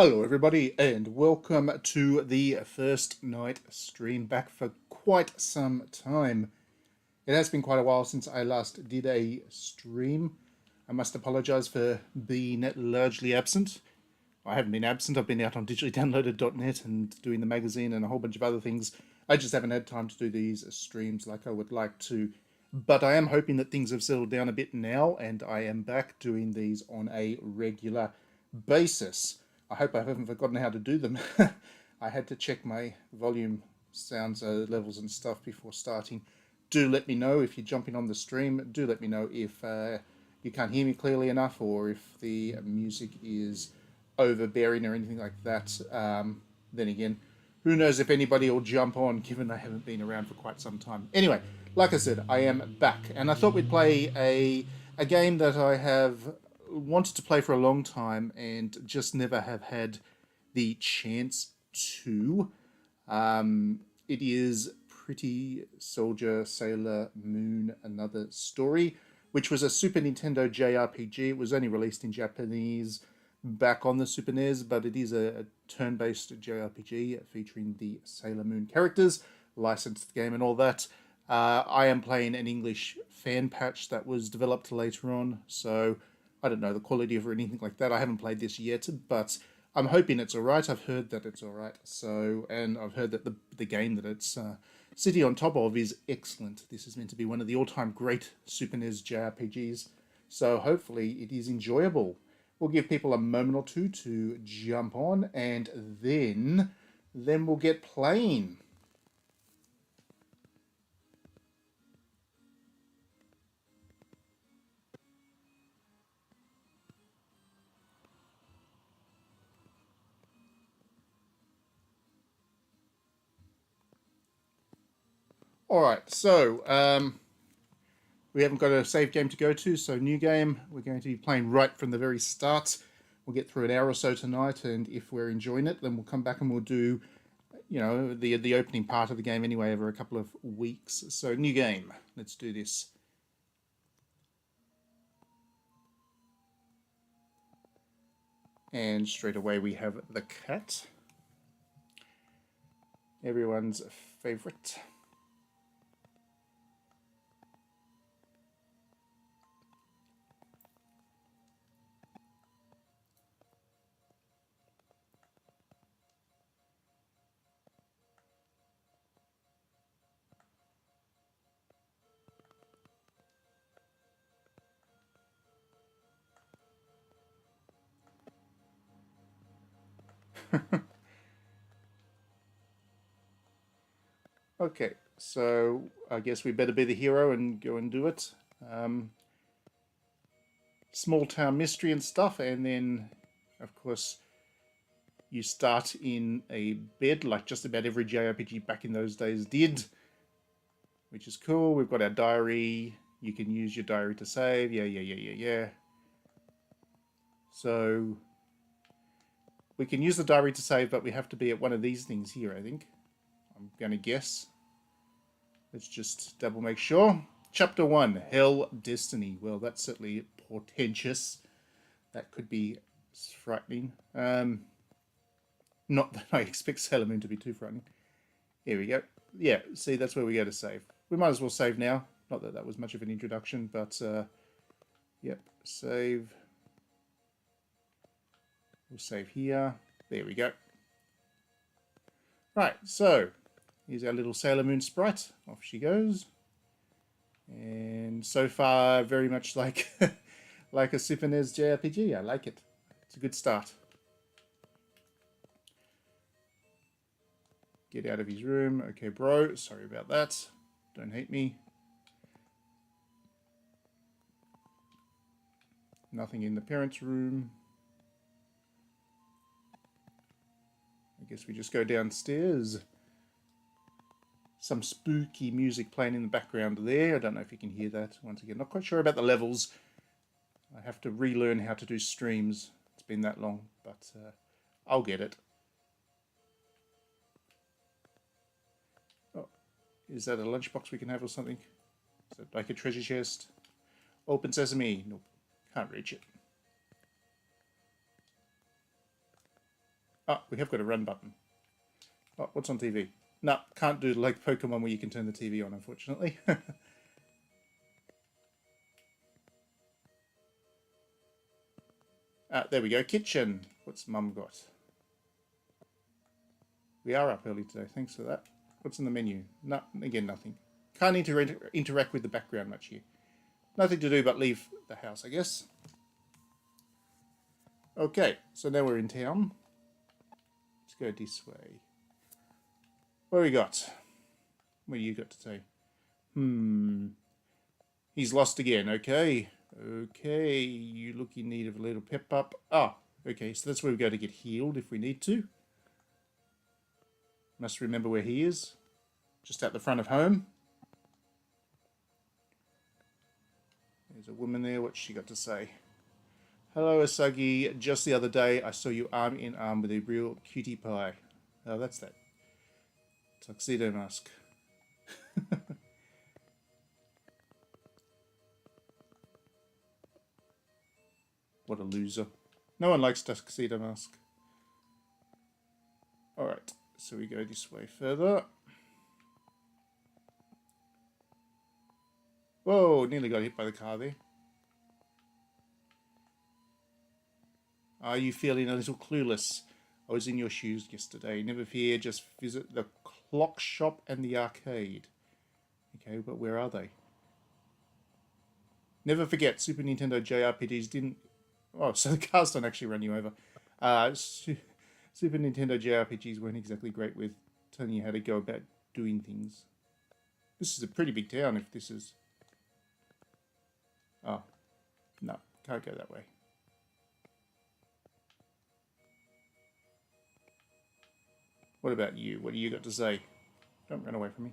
Hello everybody and welcome to the first night stream, back for quite some time. It has been quite a while since I last did a stream. I must apologise for being largely absent. I haven't been absent, I've been out on digitallydownloaded.net and doing the magazine and a whole bunch of other things. I just haven't had time to do these streams like I would like to. But I am hoping that things have settled down a bit now and I am back doing these on a regular basis. I hope I haven't forgotten how to do them. I had to check my volume, sounds levels and stuff before starting. Do let me know if you're jumping on the stream. Do let me know if you can't hear me clearly enough or if the music is overbearing or anything like that. Then again, who knows if anybody will jump on, given I haven't been around for quite some time. Anyway, like I said, I am back, and I thought we'd play a game that I have wanted to play for a long time and just never have had the chance to. It is Pretty Soldier Sailor Moon Another Story, which was a Super Nintendo JRPG. It was only released in Japanese back on the Super NES, but it is a turn-based JRPG featuring the Sailor Moon characters, licensed game and all that. I am playing an English fan patch that was developed later on, so I don't know the quality of it or anything like that. I haven't played this yet, but I'm hoping it's alright. I've heard that it's alright. So, and I've heard that the game that it's sitting on top of is excellent. This is meant to be one of the all-time great Super NES JRPGs. So hopefully it is enjoyable. We'll give people a moment or two to jump on, and then we'll get playing. Alright, so we haven't got a save game to go to, so new game. We're going to be playing right from the very start. We'll get through an hour or so tonight, and if we're enjoying it, then we'll come back and we'll do, you know, the opening part of the game anyway over a couple of weeks. So new game. Let's do this. And straight away we have the cat. Everyone's favorite. Okay, so I guess we better be the hero and go and do it. Small town mystery and stuff, and then, of course, you start in a bed like just about every JRPG back in those days did, which is cool. We've got our diary. You can use your diary to save. Yeah. So we can use the diary to save, but we have to be at one of these things here, I think. I'm going to guess. Let's just double make sure. Chapter 1, Hell Destiny. Well, that's certainly portentous. That could be frightening. Not that I expect Sailor Moon to be too frightening. Here we go. Yeah, see, that's where we go to save. We might as well save now. Not that that was much of an introduction, but yep, save. We'll save here. There we go. Right, so here's our little Sailor Moon sprite. Off she goes. And so far, very much like like a Super NES JRPG. I like it. It's a good start. Get out of his room. Okay, bro. Sorry about that. Don't hate me. Nothing in the parents' room. I guess we just go downstairs. Some spooky music playing in the background there. I don't know if you can hear that. Once again, not quite sure about the levels. I have to relearn how to do streams. It's been that long, but I'll get it. Oh, is that a lunchbox we can have or something? Is that like a treasure chest? Open sesame. Nope, can't reach it. Ah, we have got a run button. Oh, what's on TV? No, can't do like Pokemon where you can turn the TV on, unfortunately. There we go. Kitchen. What's Mum got? We are up early today. Thanks for that. What's in the menu? No, again, nothing. Can't interact with the background much here. Nothing to do but leave the house, I guess. Okay, so now we're in town. Let's go this way. What do we got? What do you got to say? He's lost again. Okay. Okay, you look in need of a little pep up. Ah, okay, so that's where we go to get healed if we need to. Must remember where he is. Just at the front of home. There's a woman there. What's she got to say? Hello, Asagi. Just the other day, I saw you arm in arm with a real cutie pie. Oh, that's that tuxedo mask. What a loser. No one likes tuxedo mask. Alright, so we go this way further. Whoa, nearly got hit by the car there. Are you feeling a little clueless? I was in your shoes yesterday. Never fear, just visit the clock shop and the arcade. Okay, but where are they? Never forget, Super Nintendo JRPGs didn't... Oh, so the cars don't actually run you over. Super Nintendo JRPGs weren't exactly great with telling you how to go about doing things. This is a pretty big town if this is... Oh, no, can't go that way. What about you? What do you got to say? Don't run away from me.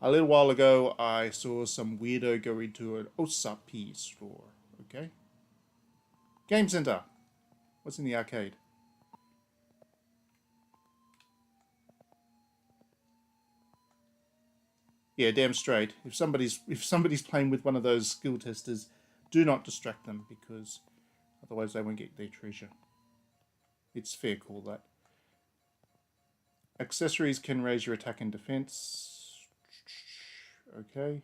A little while ago, I saw some weirdo go into an Osapi store. Okay. Game Center. What's in the arcade? Yeah, damn straight. If somebody's playing with one of those skill testers, do not distract them because otherwise they won't get their treasure. It's fair call that. Accessories can raise your attack and defense. Okay.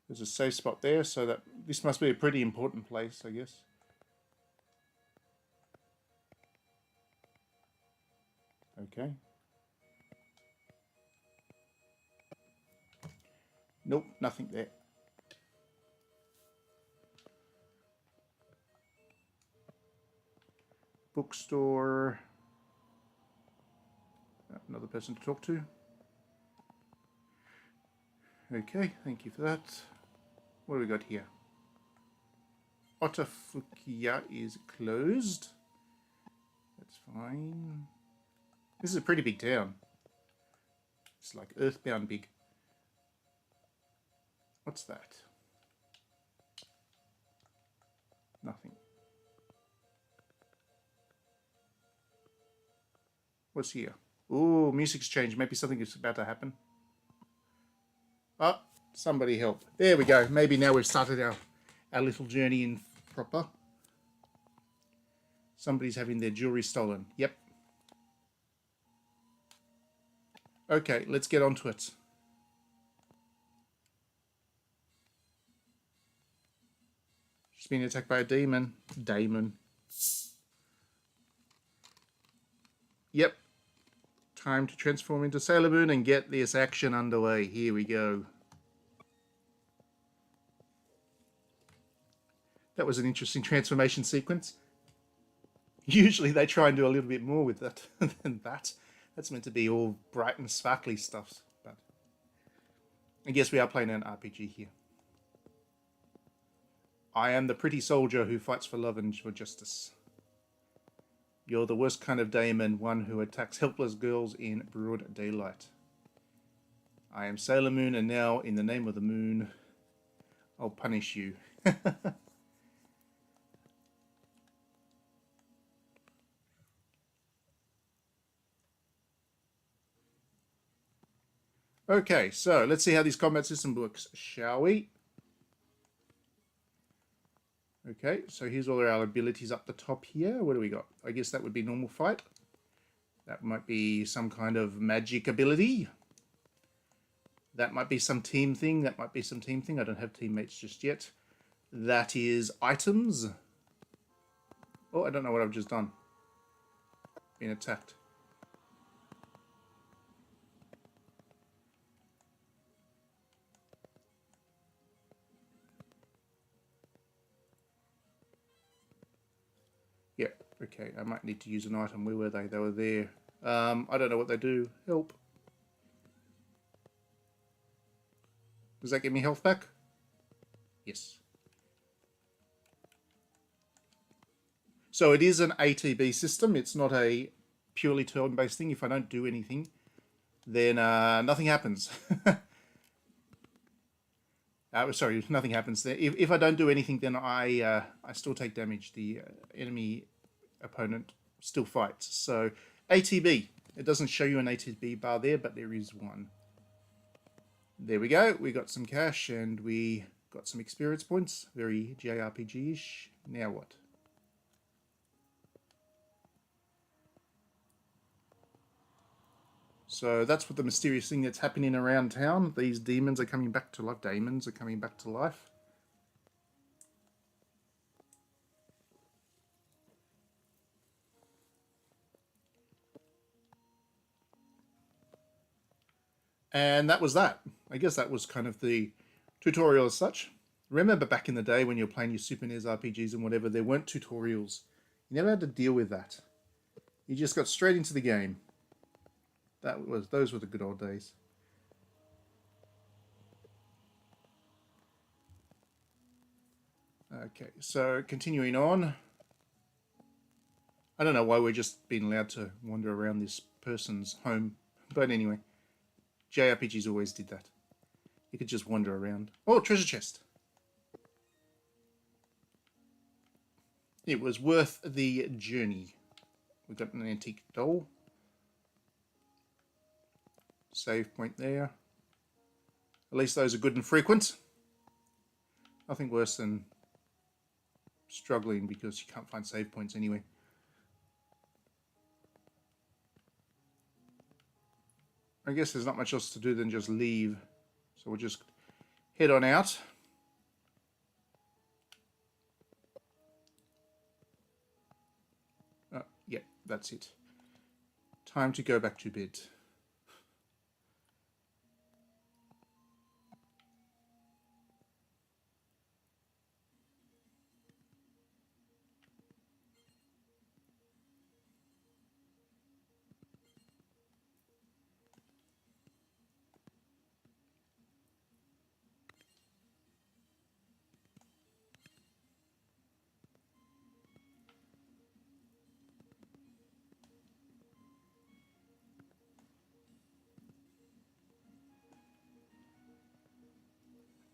There's a safe spot there, so that this must be a pretty important place, I guess. Okay. Nope, nothing there. Bookstore. Another person to talk to. Okay, thank you for that. What do we got here? Otafukiya is closed. That's fine. This is a pretty big town. It's like Earthbound big. What's that? Nothing. What's here? Ooh, music's changed. Maybe something is about to happen. Oh, somebody help. There we go. Maybe now we've started our little journey in proper. Somebody's having their jewelry stolen. Yep. Okay, let's get on to it. She's being attacked by a demon. Yep. Time to transform into Sailor Moon and get this action underway. Here we go. That was an interesting transformation sequence. Usually they try and do a little bit more with that than that. That's meant to be all bright and sparkly stuff. But I guess we are playing an RPG here. I am the pretty soldier who fights for love and for justice. You're the worst kind of daemon, one who attacks helpless girls in broad daylight. I am Sailor Moon, and now, in the name of the moon, I'll punish you. Okay, so let's see how this combat system works, shall we? Okay, so here's all our abilities up the top here. What do we got? I guess that would be normal fight. That might be some kind of magic ability. That might be some team thing. That might be some team thing. I don't have teammates just yet. That is items. Oh, I don't know what I've just done. Been attacked. Yeah, okay. I might need to use an item. Where were they? They were there. I don't know what they do. Help. Does that give me health back? Yes. So it is an ATB system. It's not a purely turn-based thing. If I don't do anything, then nothing happens. Sorry, nothing happens there. If I don't do anything, then I still take damage. The enemy opponent still fights. So ATB. It doesn't show you an ATB bar there, but there is one. There we go. We got some cash and we got some experience points. Very JRPG-ish. Now what? So that's what the mysterious thing that's happening around town. These demons are coming back to life. Demons are coming back to life. And that was that. I guess that was kind of the tutorial as such. Remember back in the day when you were playing your Super NES RPGs and whatever, there weren't tutorials. You never had to deal with that. You just got straight into the game. Those were the good old days. Okay, so continuing on. I don't know why we're just being allowed to wander around this person's home. But anyway, JRPGs always did that. You could just wander around. Oh, treasure chest. It was worth the journey. We got an antique doll. Save point there. At least those are good and frequent. Nothing worse than struggling because you can't find save points anyway. I guess there's not much else to do than just leave. So we'll just head on out. Yeah, that's it. Time to go back to bed.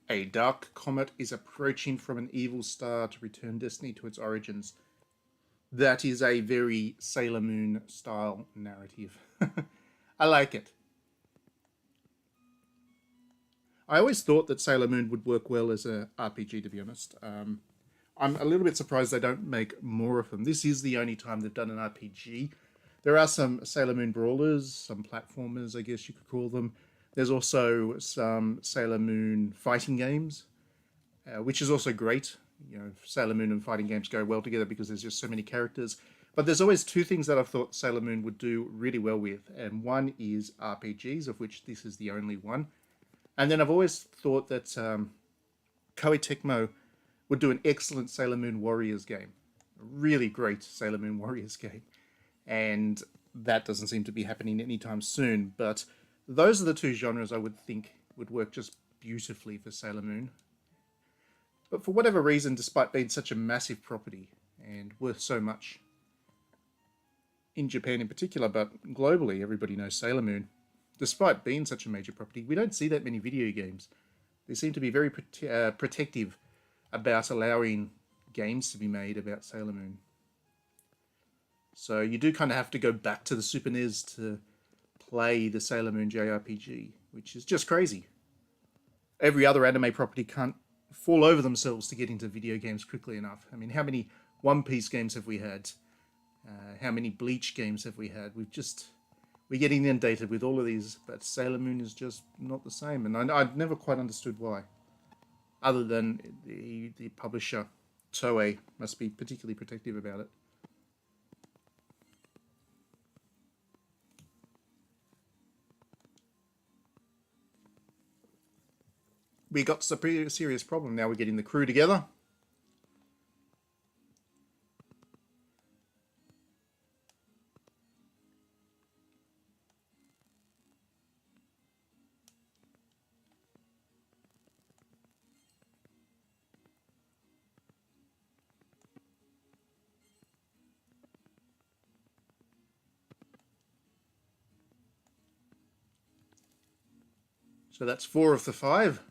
A dark comet is approaching from an evil star to return destiny to its origins. That is a very Sailor Moon style narrative. I like it. I always thought that Sailor Moon would work well as a RPG, to be honest. I'm a little bit surprised they don't make more of them. This is the only time they've done an RPG. There are some Sailor Moon brawlers, some platformers, I guess you could call them. There's also some Sailor Moon fighting games, which is also great. You know, Sailor Moon and fighting games go well together because there's just so many characters. But there's always two things that I've thought Sailor Moon would do really well with, and one is RPGs, of which this is the only one. And then I've always thought that Koei Tecmo would do an excellent Sailor Moon Warriors game. A really great Sailor Moon Warriors game. And that doesn't seem to be happening anytime soon, but those are the two genres I would think would work just beautifully for Sailor Moon. But for whatever reason, despite being such a massive property and worth so much, in Japan in particular, but globally, everybody knows Sailor Moon. Despite being such a major property, we don't see that many video games. They seem to be very protective about allowing games to be made about Sailor Moon. So you do kind of have to go back to the Super NES to play the Sailor Moon JRPG, which is just crazy. Every other anime property can't fall over themselves to get into video games quickly enough. I mean, how many One Piece games have we had? How many Bleach games have we had? We're getting inundated with all of these, but Sailor Moon is just not the same. And I've never quite understood why. Other than the publisher, Toei, must be particularly protective about it. We got a pretty serious problem. Now we're getting the crew together. So that's 4 of the 5.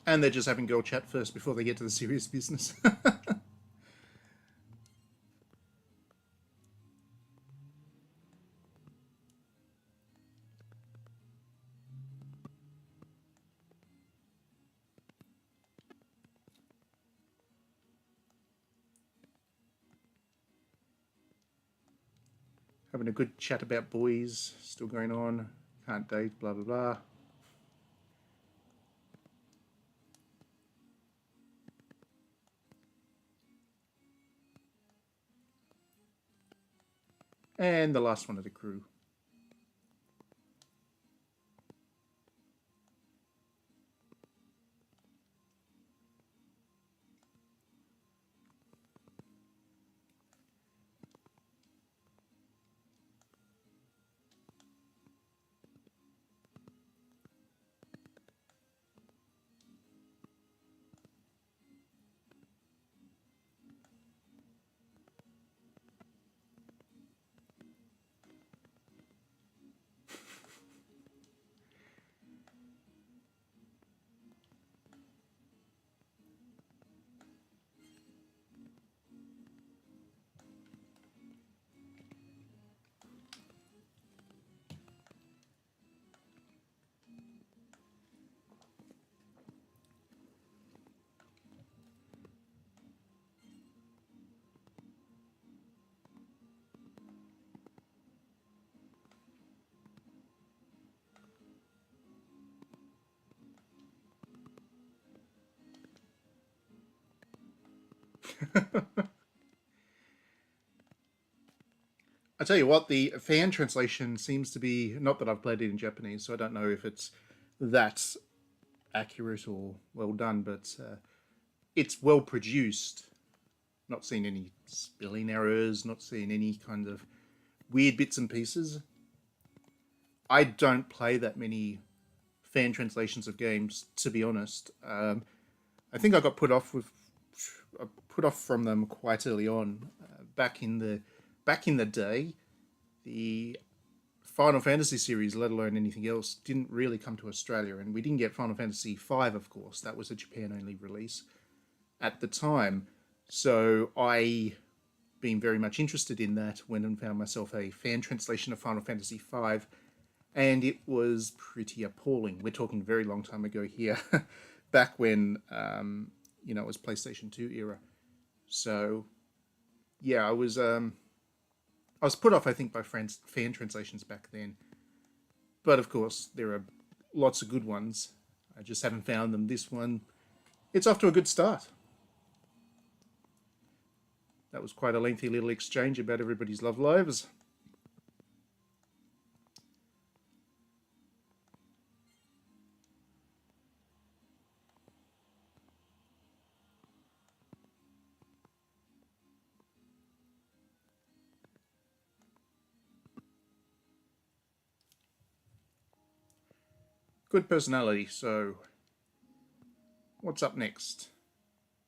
And they're just having girl chat first before they get to the serious business. Having a good chat about boys, still going on. Can't date, blah, blah, blah. And the last one of the crew. I tell you what, the fan translation seems to be, not that I've played it in Japanese, so I don't know if it's that accurate or well done, but it's well produced. Not seeing any spelling errors, not seeing any kind of weird bits and pieces. I don't play that many fan translations of games, to be honest. I think I got put off from them quite early on. Back in the day, the Final Fantasy series, let alone anything else, didn't really come to Australia, and we didn't get Final Fantasy V, of course. That was a Japan-only release at the time. So I, being very much interested in that, went and found myself a fan translation of Final Fantasy V, and it was pretty appalling. We're talking a very long time ago here, back when it was PlayStation 2 era. So yeah, I was put off, I think, by fan translations back then. But of course, there are lots of good ones. I just haven't found them. This one, it's off to a good start. That was quite a lengthy little exchange about everybody's love lives. Good personality, so what's up next?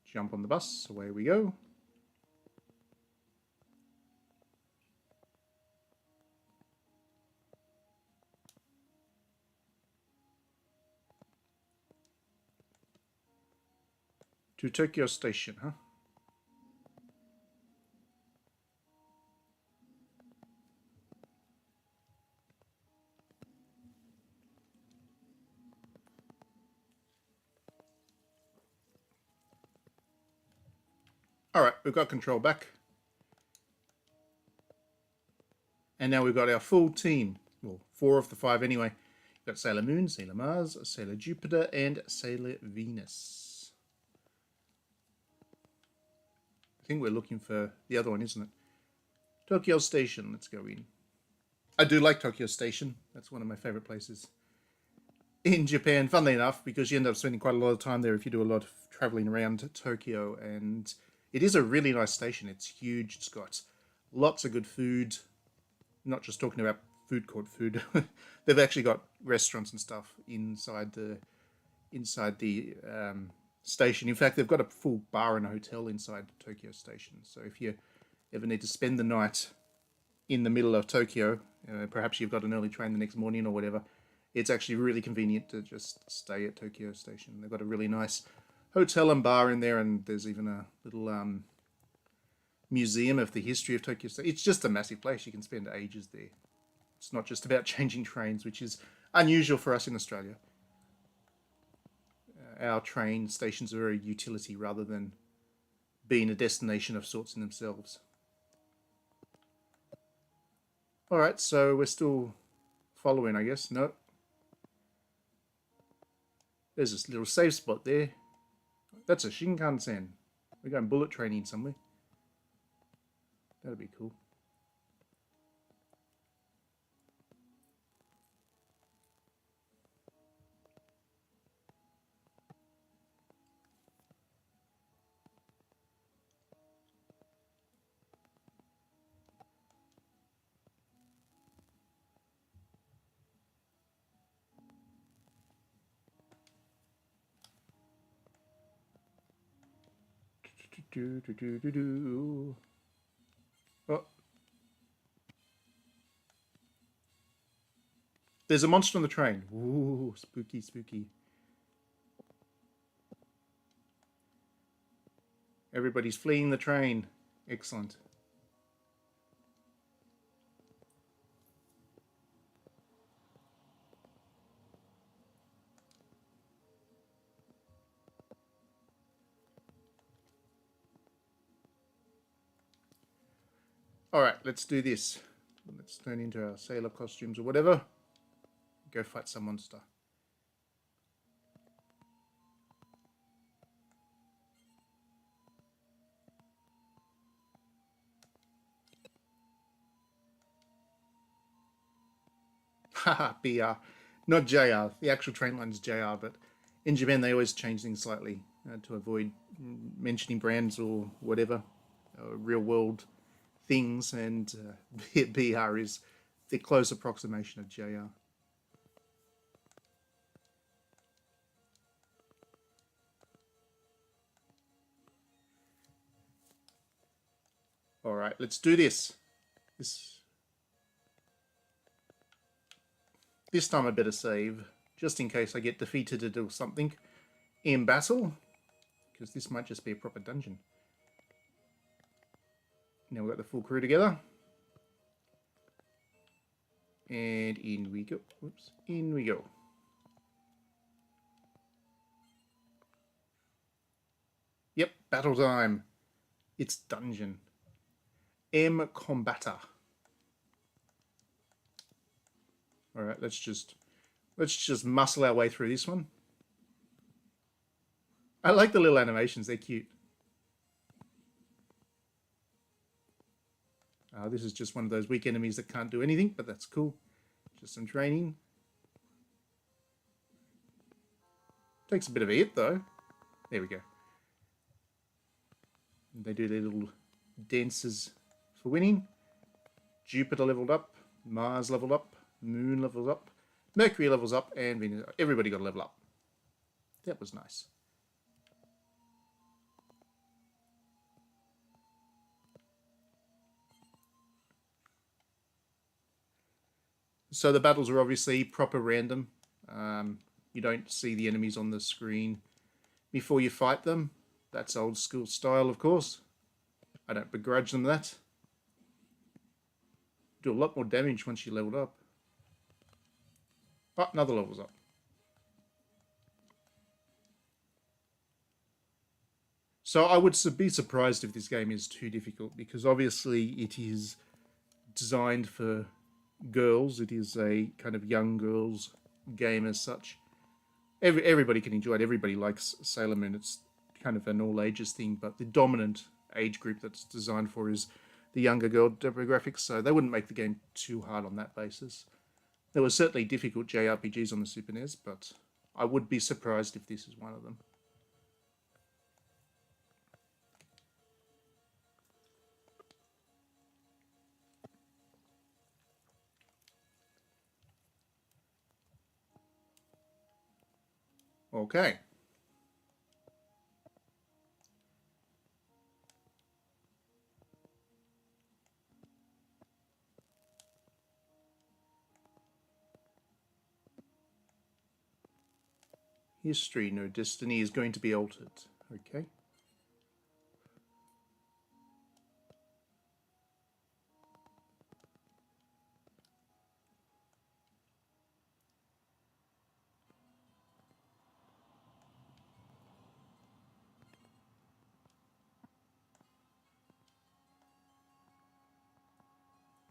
Jump on the bus, away we go. To Tokyo Station, huh? Alright, we've got control back. And now we've got our full team. Well, 4 of the 5 anyway. We've got Sailor Moon, Sailor Mars, Sailor Jupiter, and Sailor Venus. I think we're looking for the other one, isn't it? Tokyo Station, let's go in. I do like Tokyo Station. That's one of my favorite places in Japan, funnily enough, because you end up spending quite a lot of time there if you do a lot of traveling around Tokyo. And it is a really nice station. It's huge. It's got lots of good food. Not just talking about food court food. They've actually got restaurants and stuff inside the station. In fact, they've got a full bar and a hotel inside Tokyo Station. So if you ever need to spend the night in the middle of Tokyo, perhaps you've got an early train the next morning or whatever, it's actually really convenient to just stay at Tokyo Station. They've got a really nice hotel and bar in there, and there's even a little museum of the history of Tokyo Station. It's just a massive place. You can spend ages there. It's not just about changing trains, which is unusual for us in Australia. Our train stations are very utility rather than being a destination of sorts in themselves. Alright, so we're still following, I guess. No. There's this little safe spot there. That's a Shinkansen. We're going bullet training somewhere. That'd be cool. Oh. There's a monster on the train. Ooh, spooky, spooky. Everybody's fleeing the train. Excellent. Alright, let's do this. Let's turn into our sailor costumes or whatever. Go fight some monster. Haha, BR. Not JR. The actual train line is JR, but in Japan they always change things slightly to avoid mentioning brands or whatever. Real world things, and BR is the close approximation of JR. Alright, let's do this. This time I better save, just in case I get defeated or do something in battle, because this might just be a proper dungeon. Now we've got the full crew together. And in we go. Whoops. In we go. Yep, battle time. It's dungeon. M Combatter. Alright, let's just muscle our way through this one. I like the little animations, they're cute. This is just one of those weak enemies that can't do anything, but that's cool. Just some training. Takes a bit of a hit though. There we go. And they do their little dances for winning. Jupiter leveled up, Mars leveled up, Moon levels up, Mercury levels up, and Venus. Everybody got a level up. That was nice. So the battles are obviously proper random. You don't see the enemies on the screen before you fight them. That's old school style, of course. I don't begrudge them that. Do a lot more damage once you leveled up. Oh, another level's up. So I would be surprised if this game is too difficult, because obviously it is designed for girls. It is a kind of young girls game as such. Everybody can enjoy it. Everybody likes Sailor Moon. It's kind of an all ages thing, but the dominant age group that's designed for is the younger girl demographics, so they wouldn't make the game too hard on that basis. There were certainly difficult JRPGs on the Super NES, but I would be surprised if this is one of them. Okay. History, no destiny is going to be altered. Okay.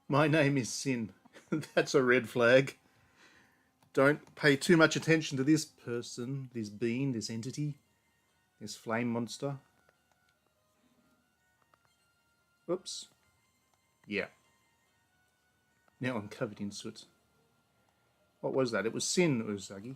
My name is Sin. That's a red flag. Don't pay too much attention to this person, this being, this entity, this flame monster. Oops. Yeah. Now I'm covered in soot. What was that? It was Sin, Usagi.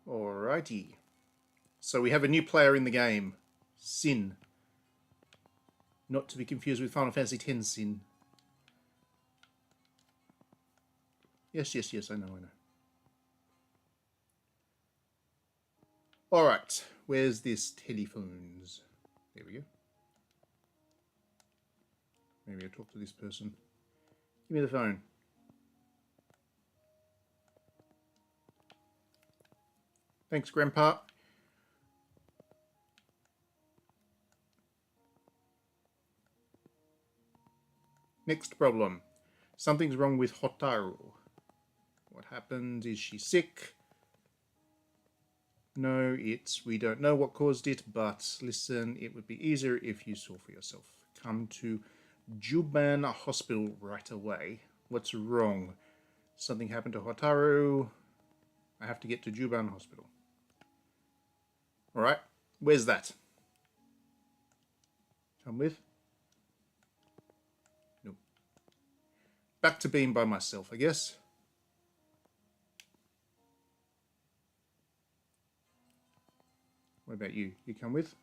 Alrighty. So we have a new player in the game. Sin. Not to be confused with Final Fantasy X Sin. Yes, I know. Alright, where's this telephones? There we go. Maybe I'll talk to this person. Give me the phone. Thanks, Grandpa. Next problem. Something's wrong with Hotaru. What happened? Is she sick? No, we don't know what caused it, but listen, it would be easier if you saw for yourself. Come to Juban Hospital right away. What's wrong? Something happened to Hotaru. I have to get to Juban Hospital. Alright, where's that? Come with? Nope. Back to being by myself, I guess. What about you? You come with?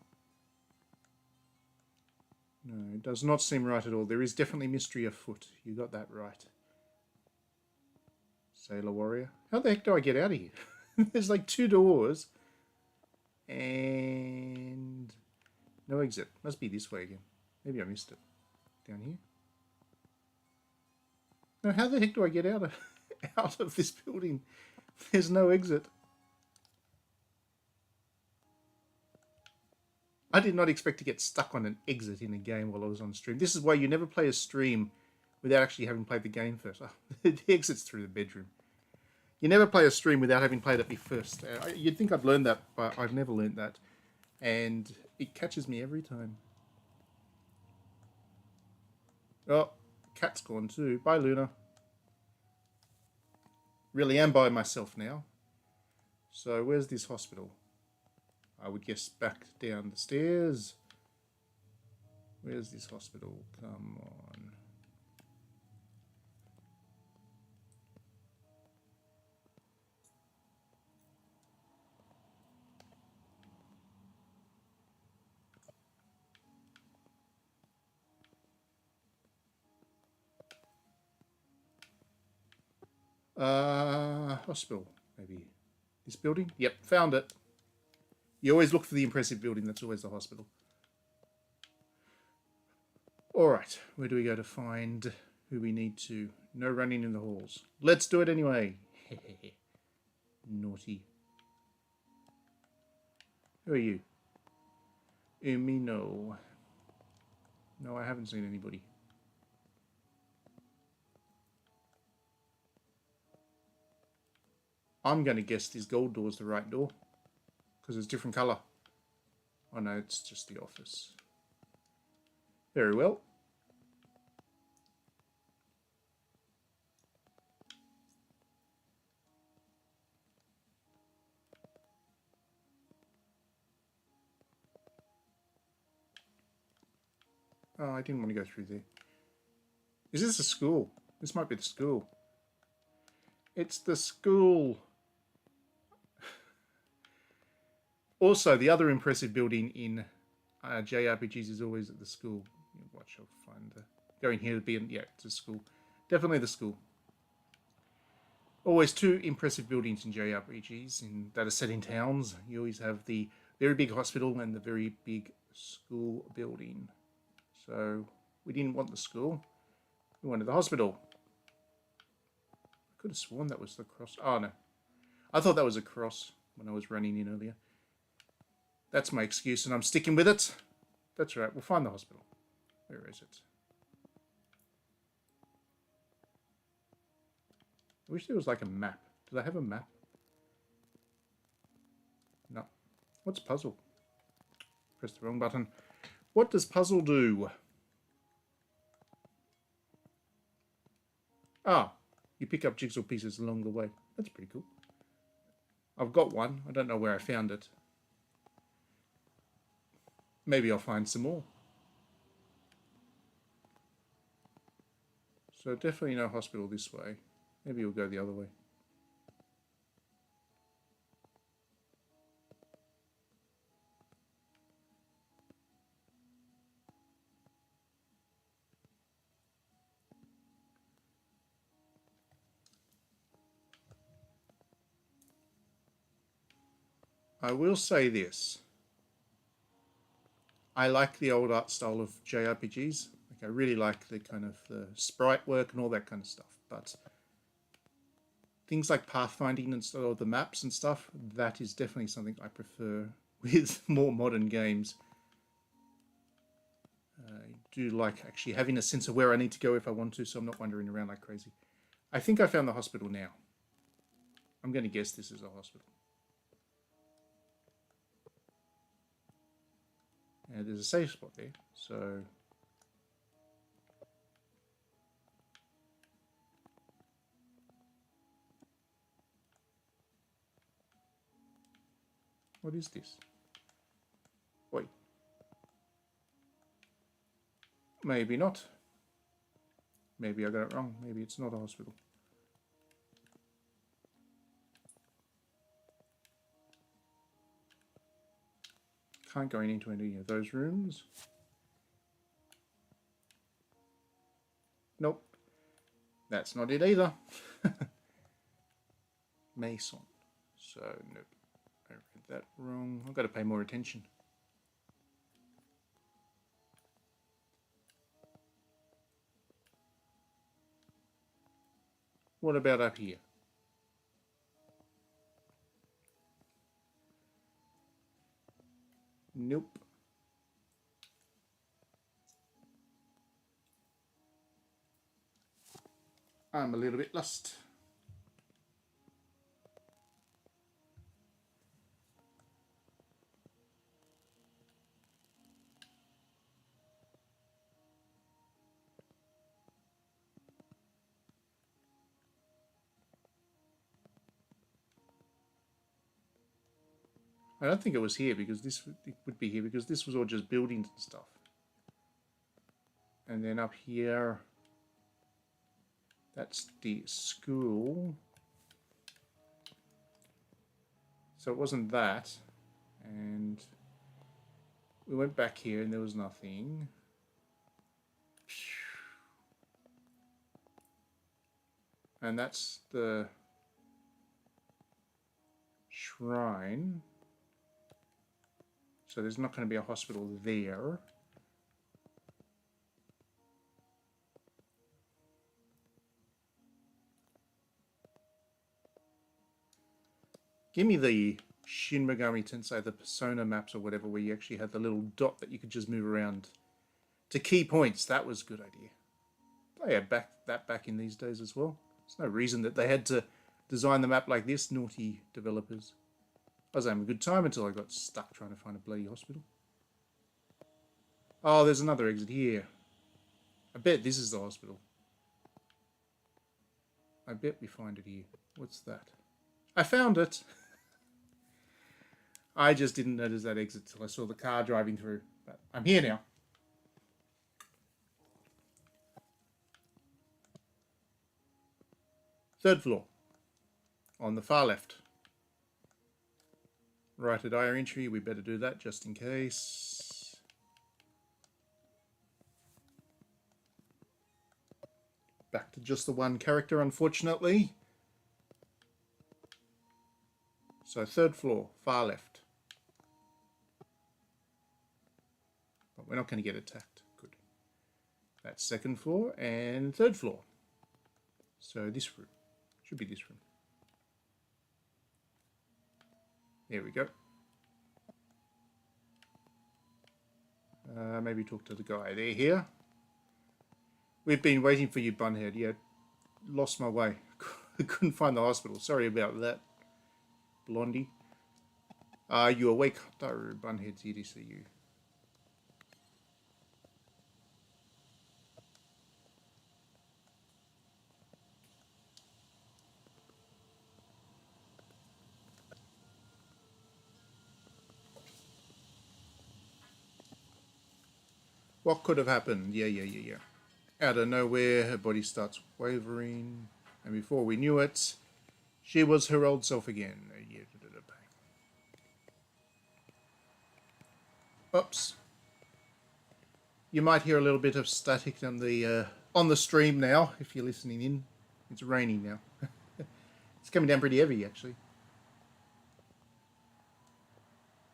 No, it does not seem right at all. There is definitely mystery afoot. You got that right. Sailor Warrior. How the heck do I get out of here? There's like 2 doors. And no exit. Must be this way again. Maybe I missed it. Down here? No, how the heck do I get out of this building? There's no exit. I did not expect to get stuck on an exit in a game while I was on stream. This is why you never play a stream without actually having played the game first. Oh, the exit's through the bedroom. You never play a stream without having played it first. You'd think I'd learned that, but I've never learned that. And it catches me every time. Oh, cat's gone too. Bye, Luna. Really am by myself now. So where's this hospital? I would guess back down the stairs. Where's this hospital? Come on. Hospital, maybe. This building? Yep, found it. You always look for the impressive building. That's always the hospital. Alright, where do we go to find who we need to? No running in the halls. Let's do it anyway. Naughty. Who are you? Umi, no. No, I haven't seen anybody. I'm going to guess this gold door is the right door. Because it's different colour. Oh no, it's just the office. Very well. Oh, I didn't want to go through there. Is this a school? This might be the school. It's the school. Also, the other impressive building in JRPGs is always at the school. Watch, I'll find going here to be in. Yeah, it's a school. Definitely the school. Always two impressive buildings in JRPGs that are set in towns. You always have the very big hospital and the very big school building. So we didn't want the school. We wanted the hospital. I could have sworn that was the cross. Oh no. I thought that was a cross when I was running in earlier. That's my excuse and I'm sticking with it. That's right, we'll find the hospital. Where is it? I wish there was like a map. Do they have a map? No. What's puzzle? Press the wrong button. What does puzzle do? Ah, you pick up jigsaw pieces along the way. That's pretty cool. I've got one. I don't know where I found it. Maybe I'll find some more. So definitely no hospital this way. Maybe we'll go the other way. I will say this. I like the old art style of JRPGs. Like I really like the kind of the sprite work and all that kind of stuff. But things like pathfinding and stuff, or the maps and stuff, that is definitely something I prefer with more modern games. I do like actually having a sense of where I need to go if I want to, so I'm not wandering around like crazy. I think I found the hospital now. I'm going to guess this is a hospital. And there's a safe spot there, so... What is this? Wait. Maybe not. Maybe I got it wrong. Maybe it's not a hospital. Can't go into any of those rooms. Nope. That's not it either. Mason. So, nope. I read that wrong. I've got to pay more attention. What about up here? Nope. I'm a little bit lost. I don't think it was here because it would be here because this was all just buildings and stuff. And then up here, that's the school. So it wasn't that. And we went back here and there was nothing. And that's the shrine. So there's not going to be a hospital there. Give me the Shin Megami Tensei, the Persona maps or whatever, where you actually had the little dot that you could just move around to key points. That was a good idea. They had that back in these days as well. There's no reason that they had to design the map like this, naughty developers. I was having a good time until I got stuck trying to find a bloody hospital. Oh, there's another exit here. I bet this is the hospital. I bet we find it here. What's that? I found it! I just didn't notice that exit till I saw the car driving through. But I'm here now. Third floor. On the far left. Right at our entry, we better do that just in case. Back to just the one character, unfortunately. So third floor, far left. But we're not going to get attacked. Good. That's second floor and third floor. So this room. Should be this room. There we go. Maybe talk to the guy there here. We've been waiting for you, Bunhead. Yeah, lost my way. Couldn't find the hospital. Sorry about that, Blondie. Are you awake? Daru, Bunhead's here to see you. What could have happened? Yeah. Out of nowhere, her body starts wavering, and before we knew it, she was her old self again. Oops. You might hear a little bit of static on the stream now, if you're listening in. It's raining now. It's coming down pretty heavy, actually.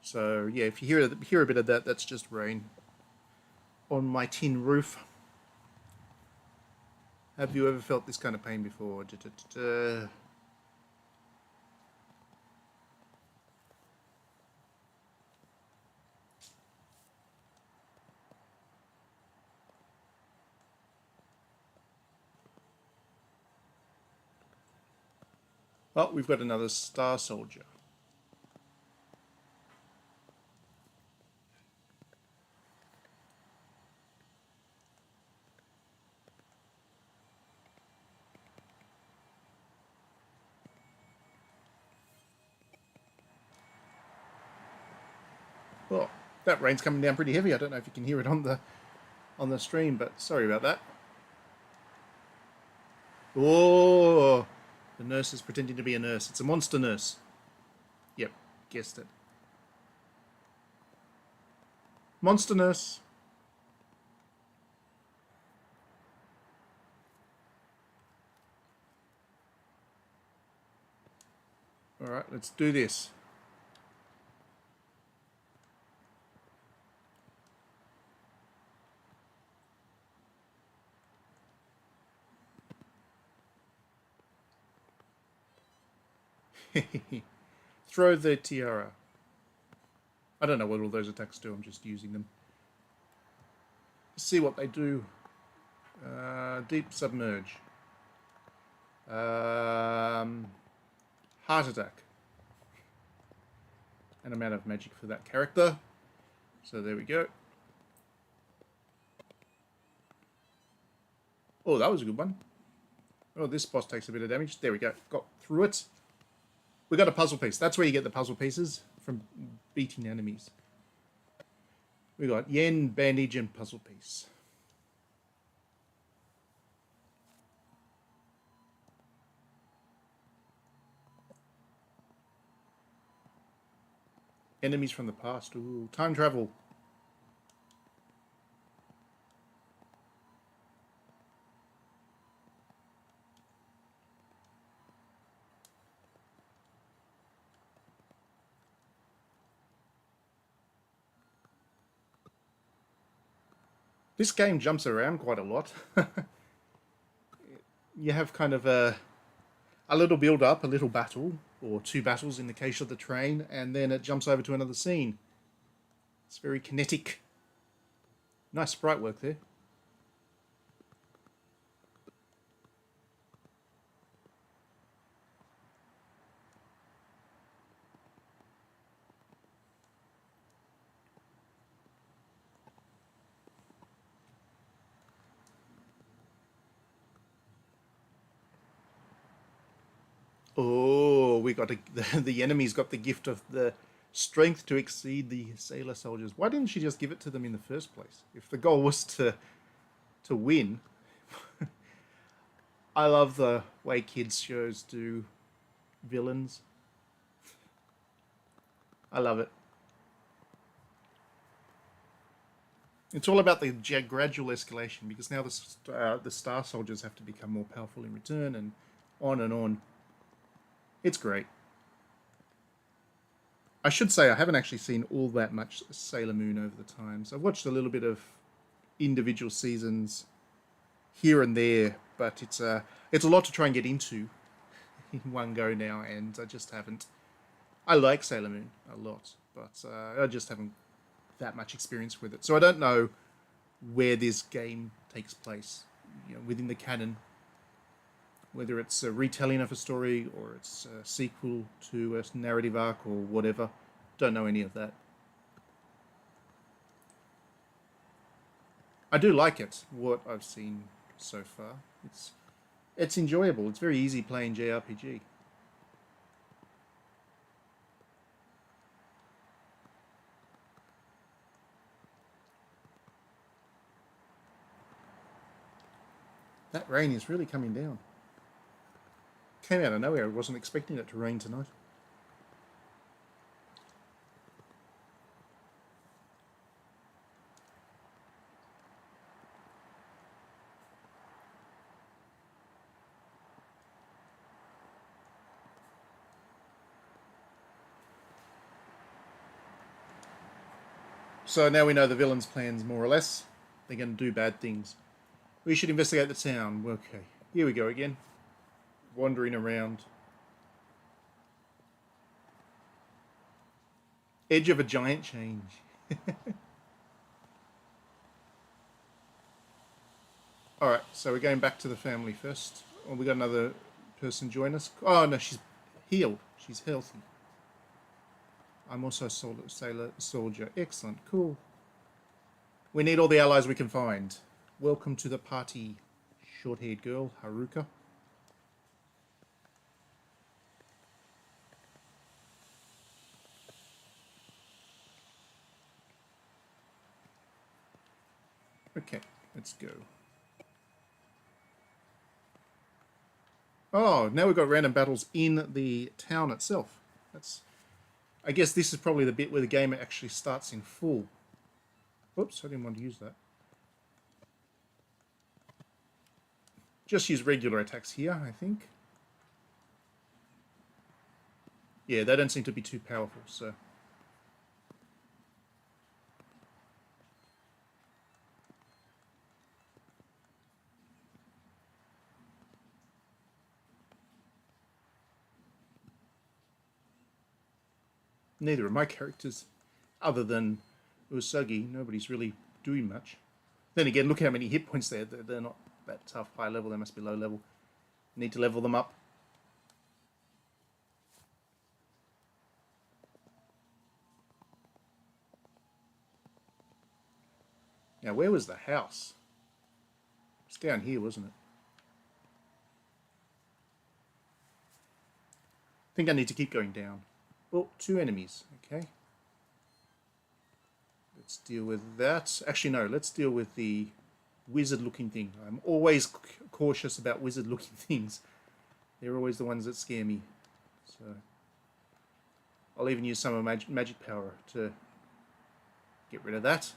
So, yeah, if you hear a bit of that, that's just rain on my tin roof. Have you ever felt this kind of pain before? Oh, we've got another Star Soldier. Well, that rain's coming down pretty heavy. I don't know if you can hear it on the stream, but sorry about that. Oh, the nurse is pretending to be a nurse. It's a monster nurse. Yep, guessed it. Monster nurse. All right, let's do this. Throw the tiara. I don't know what all those attacks do. I'm just using them. Let's see what they do. Deep submerge. Heart attack. And I'm out of magic for that character. So there we go. Oh, that was a good one. Oh, this boss takes a bit of damage. There we go. Got through it. We got a puzzle piece. That's where you get the puzzle pieces, from beating enemies. We got yen, bandage, and puzzle piece. Enemies from the past. Ooh, time travel. This game jumps around quite a lot. You have kind of a little build up, a little battle, or two battles in the case of the train, and then it jumps over to another scene. It's very kinetic. Nice sprite work there. Oh, we got the enemy's got the gift of the strength to exceed the sailor soldiers. Why didn't she just give it to them in the first place? If the goal was to win. I love the way kids shows do villains. I love it. It's all about the gradual escalation, because now the star soldiers have to become more powerful in return, and on and on. It's great. I should say I haven't actually seen all that much Sailor Moon over the times. I've watched a little bit of individual seasons here and there, but it's a lot to try and get into in one go now, and I just haven't. I like Sailor Moon a lot, but I just haven't that much experience with it. So I don't know where this game takes place, within the canon. Whether it's a retelling of a story or it's a sequel to a narrative arc or whatever. Don't know any of that. I do like it, what I've seen so far. It's enjoyable. It's very easy playing JRPG. That rain is really coming down. Came out of nowhere. I wasn't expecting it to rain tonight. So now we know the villain's plans, more or less. They're going to do bad things. We should investigate the town. Okay, here we go again. Wandering around. Edge of a giant change. Alright, so we're going back to the family first. Oh, we got another person join us. Oh no, she's healed. She's healthy. I'm also a sailor soldier. Excellent, cool. We need all the allies we can find. Welcome to the party, short-haired girl, Haruka. Okay, let's go. Oh, now we've got random battles in the town itself. I guess this is probably the bit where the game actually starts in full. Oops, I didn't want to use that. Just use regular attacks here, I think. Yeah, they don't seem to be too powerful, so... Neither of my characters, other than Usagi, nobody's really doing much. Then again, look how many hit points they're not that tough high level, they must be low level. Need to level them up. Now, where was the house? It's down here, wasn't it? I think I need to keep going down. Oh, two enemies, okay. Let's deal with that. Actually, no, let's deal with the wizard-looking thing. I'm always cautious about wizard-looking things. They're always the ones that scare me. So I'll even use some of my magic power to get rid of that.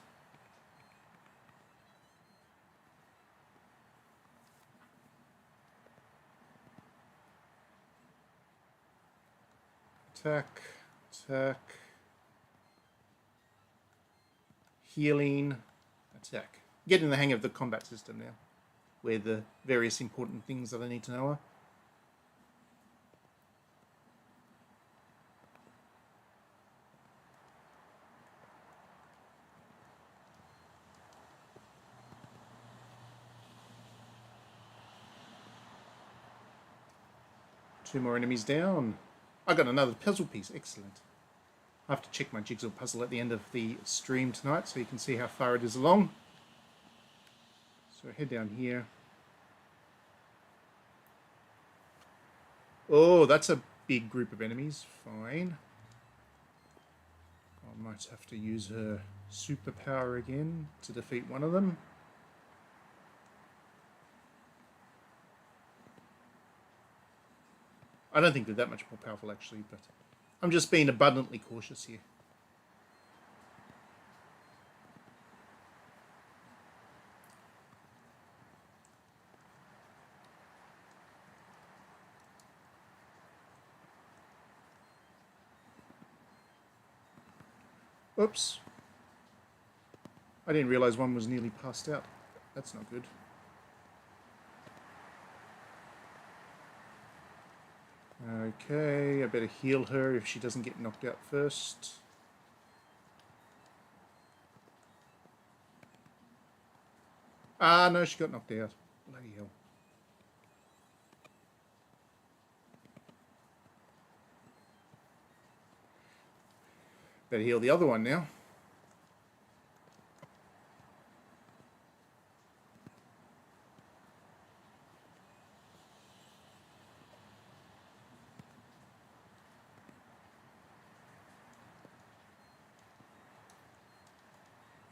Attack, attack, healing, attack. Getting the hang of the combat system now, where the various important things that I need to know are. Two more enemies down. I got another puzzle piece. Excellent. I have to check my jigsaw puzzle at the end of the stream tonight so you can see how far it is along. So head down here. Oh, that's a big group of enemies. Fine. I might have to use her superpower again to defeat one of them. I don't think they're that much more powerful, actually, but I'm just being abundantly cautious here. Oops. I didn't realize one was nearly passed out. That's not good. Okay, I better heal her if she doesn't get knocked out first. Ah, no, she got knocked out. Bloody hell. Better heal the other one now.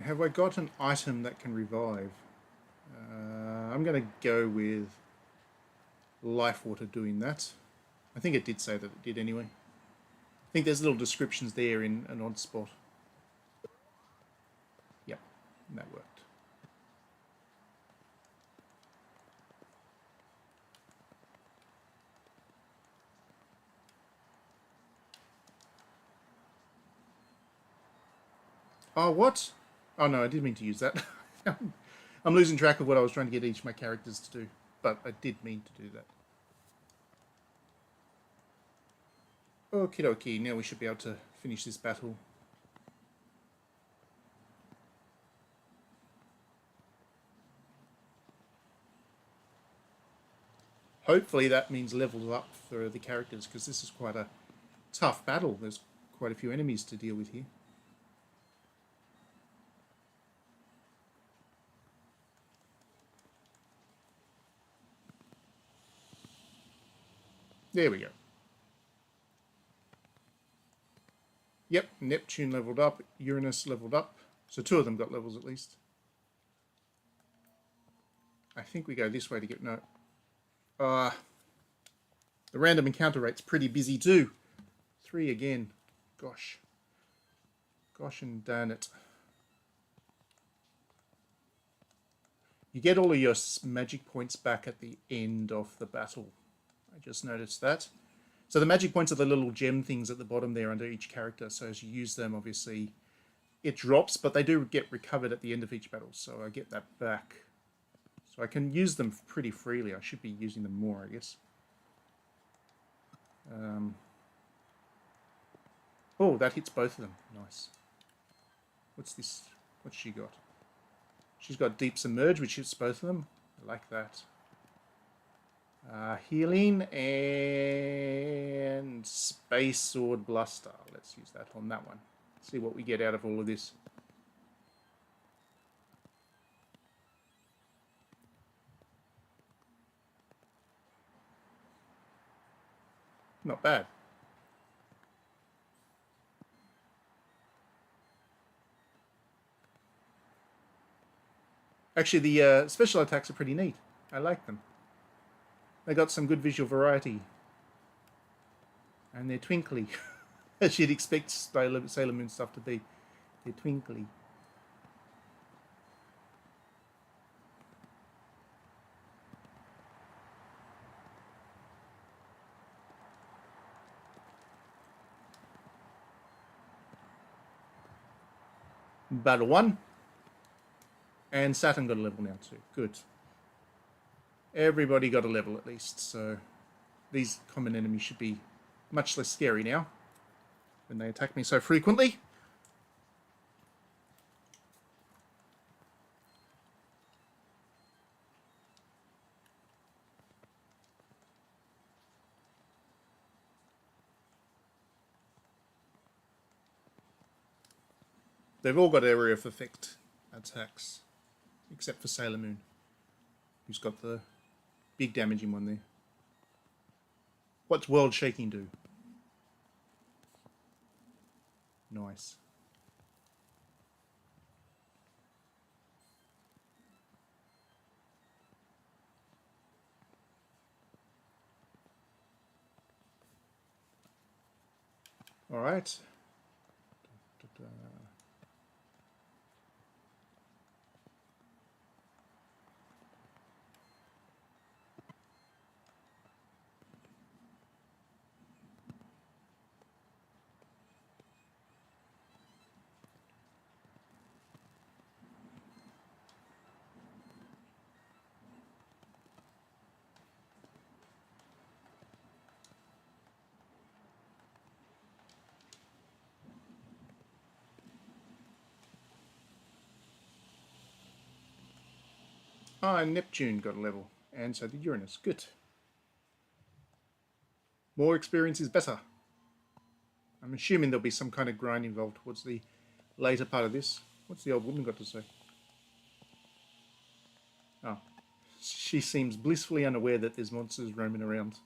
Have I got an item that can revive? I'm going to go with Life Water doing that. I think it did say that it did anyway. I think there's little descriptions there in an odd spot. Yep, that worked. Oh, what? Oh no, I didn't mean to use that. I'm losing track of what I was trying to get each of my characters to do, but I did mean to do that. Okie dokie, now we should be able to finish this battle. Hopefully that means levels up for the characters, because this is quite a tough battle. There's quite a few enemies to deal with here. There we go. Yep, Neptune leveled up, Uranus leveled up. So two of them got levels at least. I think we go this way to get... No. The random encounter rate's pretty busy too. 3 again. Gosh. Gosh and darn it. You get all of your magic points back at the end of the battle. I just noticed that. So the magic points are the little gem things at the bottom there under each character. So as you use them, obviously, it drops, but they do get recovered at the end of each battle. So I get that back. So I can use them pretty freely. I should be using them more, I guess. Oh, that hits both of them. Nice. What's this? What's she got? She's got Deep Submerge, which hits both of them. I like that. Healing and Space Sword Bluster. Let's use that on that one. See what we get out of all of this. Not bad. Actually, the special attacks are pretty neat. I like them. They got some good visual variety. And they're twinkly. As you'd expect Sailor Moon stuff to be. They're twinkly. Battle 1. And Saturn got a level now too. Good. Everybody got a level at least, so these common enemies should be much less scary now when they attack me so frequently. They've all got area of effect attacks, except for Sailor Moon, who's got the big damaging one there. What's World Shaking do? Nice. All right. Ah, and Neptune got a level, and so did Uranus. Good. More experience is better. I'm assuming there'll be some kind of grind involved towards the later part of this. What's the old woman got to say? Oh, she seems blissfully unaware that there's monsters roaming around.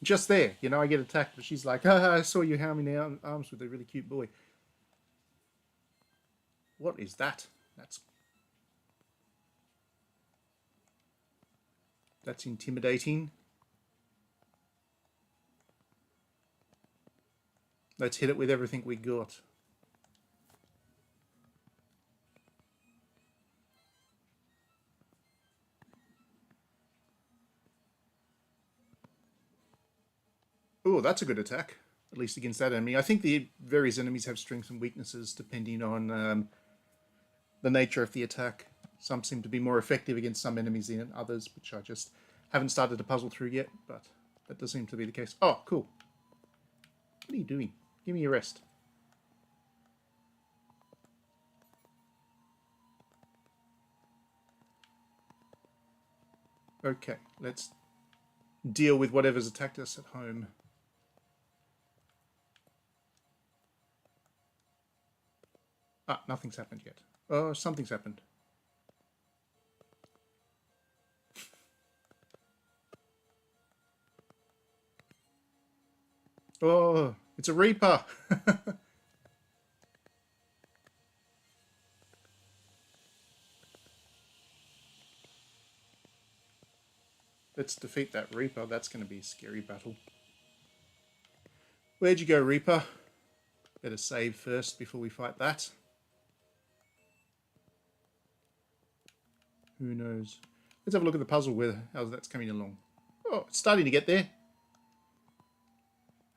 Just there, you know, I get attacked, but she's like, ah, I saw you harming arms with a really cute boy. What is that? That's intimidating. Let's hit it with everything we got. Oh, that's a good attack, at least against that enemy. I think the various enemies have strengths and weaknesses depending on the nature of the attack. Some seem to be more effective against some enemies than others, which I just haven't started to puzzle through yet, but that does seem to be the case. Oh, cool. What are you doing? Give me a rest. Okay, let's deal with whatever's attacked us at home. Ah, nothing's happened yet. Oh, something's happened. Oh, it's a Reaper. Let's defeat that Reaper. That's going to be a scary battle. Where'd you go, Reaper? Better save first before we fight that. Who knows? Let's have a look at the puzzle. How's that's coming along? Oh, it's starting to get there.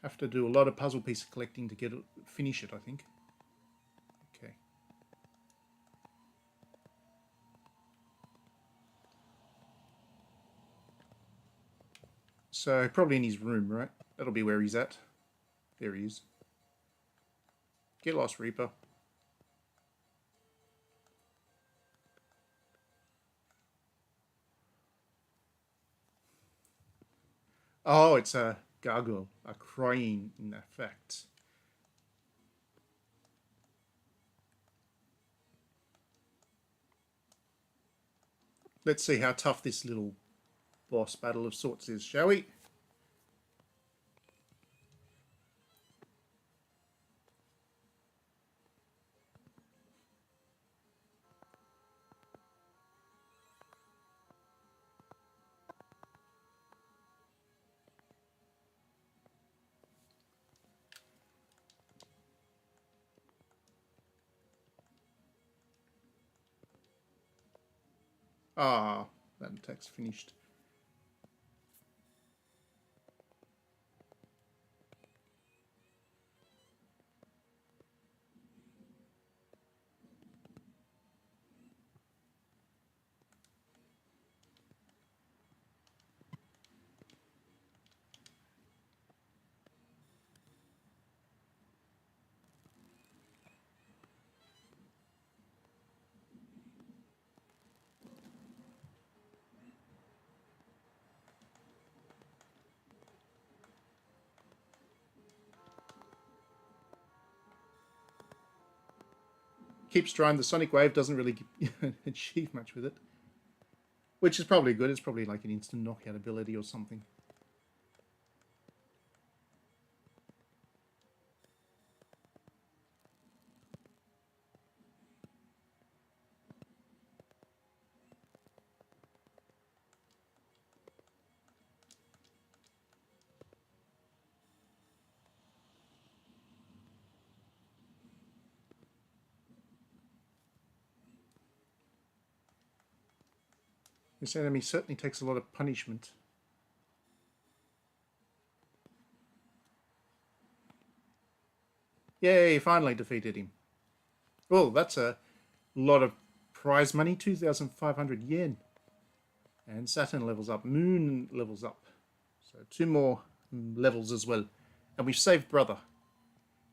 Have to do a lot of puzzle piece collecting to finish it, I think. Okay. So probably in his room, right? That'll be where he's at. There he is. Get lost, Reaper. Oh, it's a gargoyle, a crying in effect. Let's see how tough this little boss battle of sorts is, shall we? Ah, that attack's finished. keeps trying. The Sonic Wave doesn't really achieve much with it, which is probably good. It's probably like an instant knockout ability or something. This enemy certainly takes a lot of punishment. Yay, finally defeated him. Well, that's a lot of prize money, 2,500 yen. And Saturn levels up, Moon levels up. So 2 more levels as well. And we've saved Brother.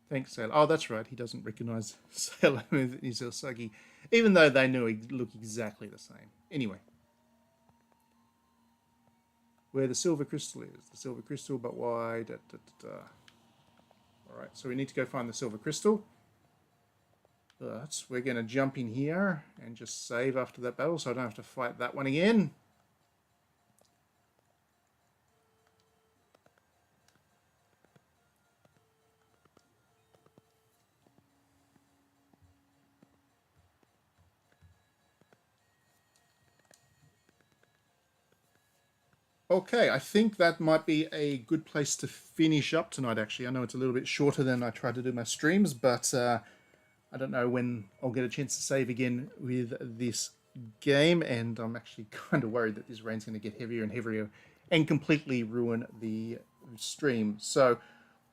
Thanks, Sailor. Oh, that's right, he doesn't recognize Sailor Usagi, even though they knew he looked exactly the same. Anyway. Where the silver crystal is. The silver crystal, but why? Alright, so we need to go find the silver crystal. But we're going to jump in here and just save after that battle so I don't have to fight that one again. Okay, I think that might be a good place to finish up tonight, actually. I know it's a little bit shorter than I try to do my streams, but I don't know when I'll get a chance to save again with this game, and I'm actually kind of worried that this rain's going to get heavier and heavier and completely ruin the stream. So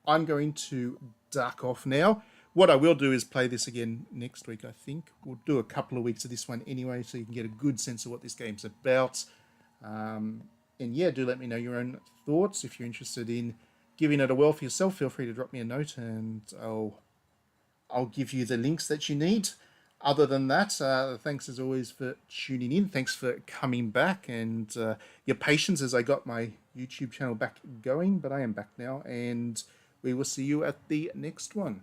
I'm going to duck off now. What I will do is play this again next week, I think. We'll do a couple of weeks of this one anyway, so you can get a good sense of what this game's about. And yeah, do let me know your own thoughts. If you're interested in giving it a whirl for yourself, feel free to drop me a note and I'll give you the links that you need. Other than that, thanks as always for tuning in. Thanks for coming back and your patience as I got my YouTube channel back going. But I am back now, and we will see you at the next one.